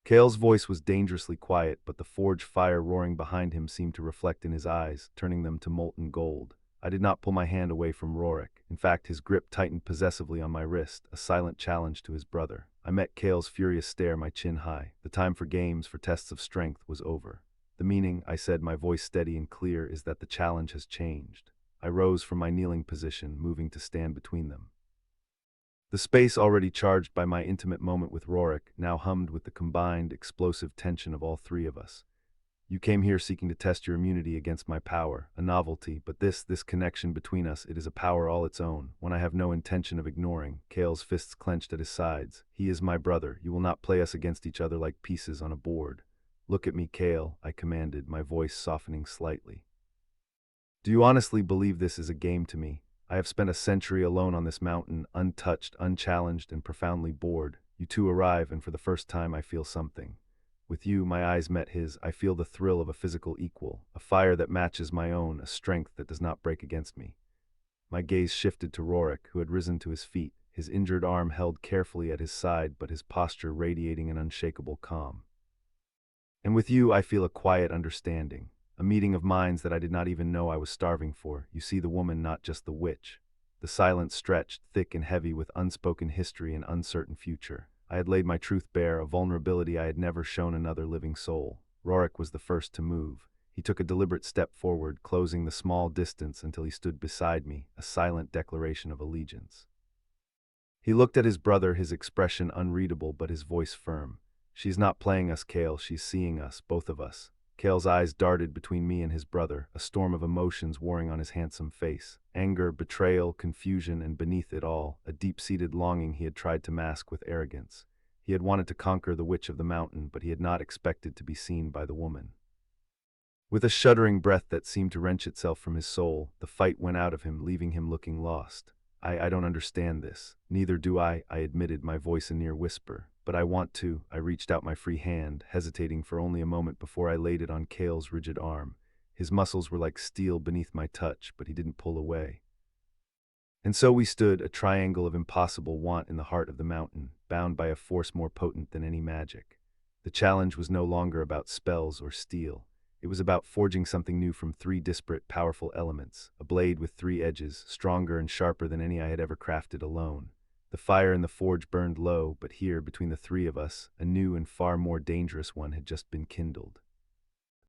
Kael's voice was dangerously quiet, but the forge fire roaring behind him seemed to reflect in his eyes, turning them to molten gold. I did not pull my hand away from Rorik. In fact, his grip tightened possessively on my wrist, a silent challenge to his brother. I met Kael's furious stare, my chin high. The time for games, for tests of strength, was over. The meaning, I said, my voice steady and clear, is that the challenge has changed. I rose from my kneeling position, moving to stand between them. The space already charged by my intimate moment with Rorik now hummed with the combined, explosive tension of all three of us. You came here seeking to test your immunity against my power, a novelty, but this connection between us, it is a power all its own, one I have no intention of ignoring. Kael's fists clenched at his sides. He is my brother. You will not play us against each other like pieces on a board. Look at me, Kael, I commanded, my voice softening slightly. Do you honestly believe this is a game to me? I have spent a century alone on this mountain, untouched, unchallenged, and profoundly bored. You two arrive, and for the first time I feel something. With you, my eyes met his. I feel the thrill of a physical equal, a fire that matches my own, a strength that does not break against me. My gaze shifted to Rorik, who had risen to his feet, his injured arm held carefully at his side, but his posture radiating an unshakable calm. And with you, I feel a quiet understanding, a meeting of minds that I did not even know I was starving for. You see the woman, not just the witch. The silence stretched, thick and heavy with unspoken history and uncertain future. I had laid my truth bare, a vulnerability I had never shown another living soul. Rorik was the first to move. He took a deliberate step forward, closing the small distance until he stood beside me, a silent declaration of allegiance. He looked at his brother, his expression unreadable but his voice firm. She's not playing us, Kael, she's seeing us, both of us. Kael's eyes darted between me and his brother, a storm of emotions warring on his handsome face. Anger, betrayal, confusion, and beneath it all, a deep-seated longing he had tried to mask with arrogance. He had wanted to conquer the witch of the mountain, but he had not expected to be seen by the woman. With a shuddering breath that seemed to wrench itself from his soul, the fight went out of him, leaving him looking lost. I don't understand this. Neither do I admitted, my voice a near whisper. But I want to. I reached out my free hand, hesitating for only a moment before I laid it on Kael's rigid arm. His muscles were like steel beneath my touch, but he didn't pull away. And so we stood, a triangle of impossible want in the heart of the mountain, bound by a force more potent than any magic. The challenge was no longer about spells or steel. It was about forging something new from three disparate, powerful elements, a blade with three edges, stronger and sharper than any I had ever crafted alone. The fire in the forge burned low, but here, between the three of us, a new and far more dangerous one had just been kindled.